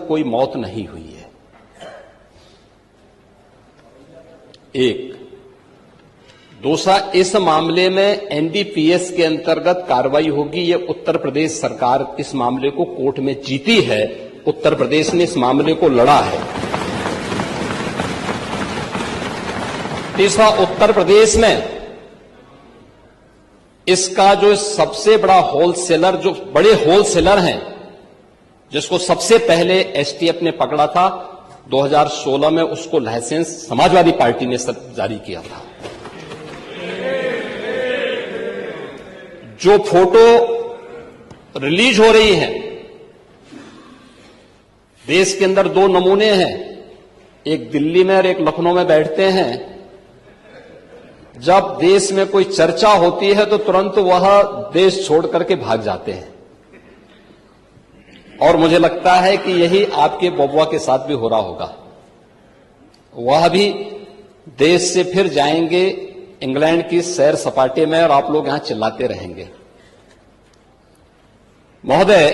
कोई मौत नहीं हुई है। एक दूसरा, इस मामले में एनडीपीएस के अंतर्गत कार्रवाई होगी। ये उत्तर प्रदेश सरकार इस मामले को कोर्ट में जीती है, उत्तर प्रदेश ने इस मामले को लड़ा है। तीसरा, उत्तर प्रदेश में इसका जो सबसे बड़ा होलसेलर, जो बड़े होलसेलर हैं, जिसको सबसे पहले एसटीएफ ने पकड़ा था 2016 में, उसको लाइसेंस समाजवादी पार्टी ने जारी किया था। जो फोटो रिलीज हो रही हैं, देश के अंदर दो नमूने हैं, एक दिल्ली में और एक लखनऊ में बैठते हैं। जब देश में कोई चर्चा होती है तो तुरंत वह देश छोड़ करके भाग जाते हैं, और मुझे लगता है कि यही आपके बबुआ के साथ भी हो रहा होगा। वह भी देश से फिर जाएंगे इंग्लैंड की सैर सपाटे में, और आप लोग यहां चिल्लाते रहेंगे। महोदय,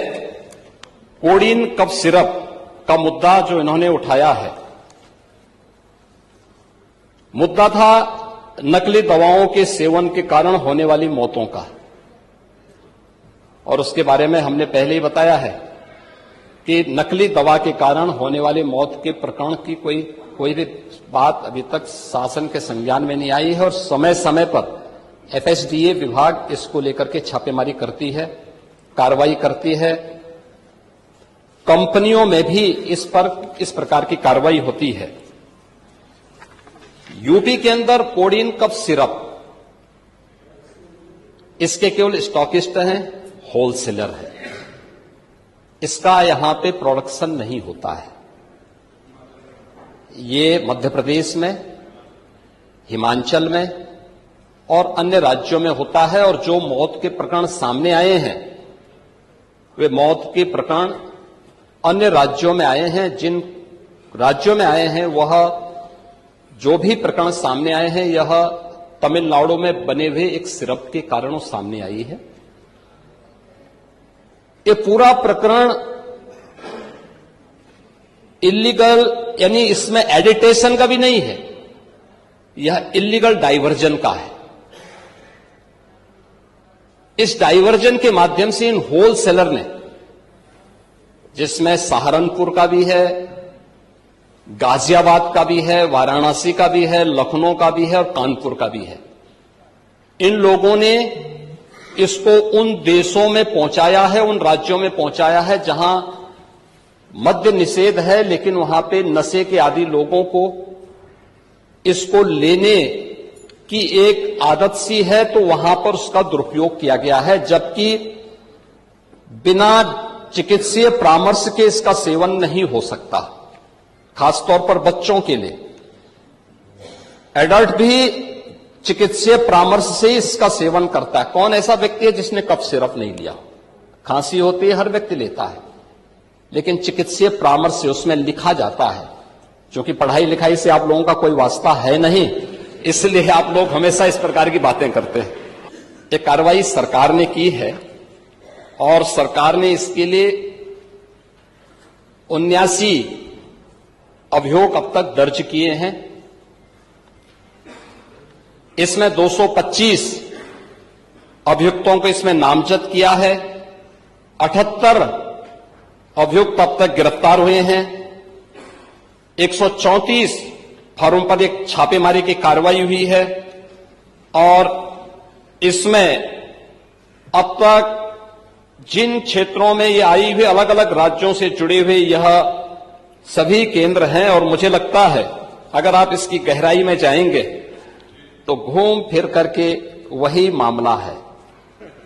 कोडीन कफ सिरप का मुद्दा जो इन्होंने उठाया है, मुद्दा था नकली दवाओं के सेवन के कारण होने वाली मौतों का, और उसके बारे में हमने पहले ही बताया है कि नकली दवा के कारण होने वाली मौत के प्रकरण की कोई भी बात अभी तक शासन के संज्ञान में नहीं आई है, और समय समय पर एफएसडीए विभाग इसको लेकर के छापेमारी करती है, कार्रवाई करती है। कंपनियों में भी इस प्रकार की कार्रवाई होती है। यूपी के अंदर कोडीन कफ सिरप, इसके केवल स्टॉकिस्ट हैं, होलसेलर है, इसका यहां पे प्रोडक्शन नहीं होता है। ये मध्य प्रदेश में, हिमाचल में और अन्य राज्यों में होता है, और जो मौत के प्रकरण सामने आए हैं, वे मौत के प्रकरण अन्य राज्यों में आए हैं। जिन राज्यों में आए हैं, वह जो भी प्रकरण सामने आए हैं, यह तमिलनाडु में बने हुए एक सिरप के कारणों सामने आई है। ये पूरा प्रकरण इलीगल, यानी इसमें एडिटेशन का भी नहीं है, यह इलीगल डाइवर्जन का है। इस डाइवर्जन के माध्यम से इन होलसेलर ने, जिसमें सहारनपुर का भी है, गाजियाबाद का भी है, वाराणसी का भी है, लखनऊ का भी है और कानपुर का भी है, इन लोगों ने इसको उन देशों में पहुंचाया है, उन राज्यों में पहुंचाया है जहां मद्य निषेध है, लेकिन वहां पे नशे के आदी लोगों को इसको लेने की एक आदत सी है, तो वहां पर उसका दुरुपयोग किया गया है, जबकि बिना चिकित्सीय परामर्श के इसका सेवन नहीं हो सकता, खासतौर पर बच्चों के लिए। एडल्ट भी चिकित्सीय परामर्श से इसका सेवन करता है। कौन ऐसा व्यक्ति है जिसने कफ सिरप नहीं लिया? खांसी होती है, हर व्यक्ति लेता है, लेकिन चिकित्सीय परामर्श से उसमें लिखा जाता है। क्योंकि पढ़ाई लिखाई से आप लोगों का कोई वास्ता है नहीं, इसलिए आप लोग हमेशा इस प्रकार की बातें करते हैं। ये कार्रवाई सरकार ने की है, और सरकार ने इसके लिए 79 अभियोग अब तक दर्ज किए हैं। इसमें 225 अभियुक्तों को इसमें नामजद किया है। 78 अभियुक्त अब तक गिरफ्तार हुए हैं। 134 फर्म पर एक छापेमारी की कार्रवाई हुई है, और इसमें अब तक जिन क्षेत्रों में ये आई हुई, अलग अलग राज्यों से जुड़े हुए यह सभी केंद्र हैं, और मुझे लगता है अगर आप इसकी गहराई में जाएंगे तो घूम फिर करके वही मामला है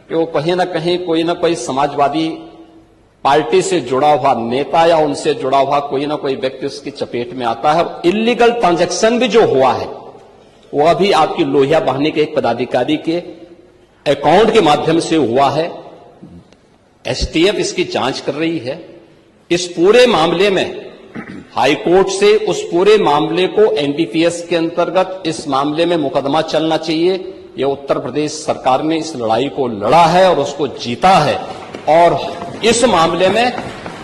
कि वो कहीं ना कहीं कोई ना कोई समाजवादी पार्टी से जुड़ा हुआ नेता या उनसे जुड़ा हुआ कोई ना कोई व्यक्ति उसकी चपेट में आता है। और इलीगल ट्रांजैक्शन भी जो हुआ है, वह भी आपकी लोहिया बहाने के एक पदाधिकारी के अकाउंट के माध्यम से हुआ है। एसटीएफ इसकी जांच कर रही है। इस पूरे मामले में हाईकोर्ट से उस पूरे मामले को एनडीपीएस के अंतर्गत इस मामले में मुकदमा चलना चाहिए। यह उत्तर प्रदेश सरकार ने इस लड़ाई को लड़ा है और उसको जीता है, और इस मामले में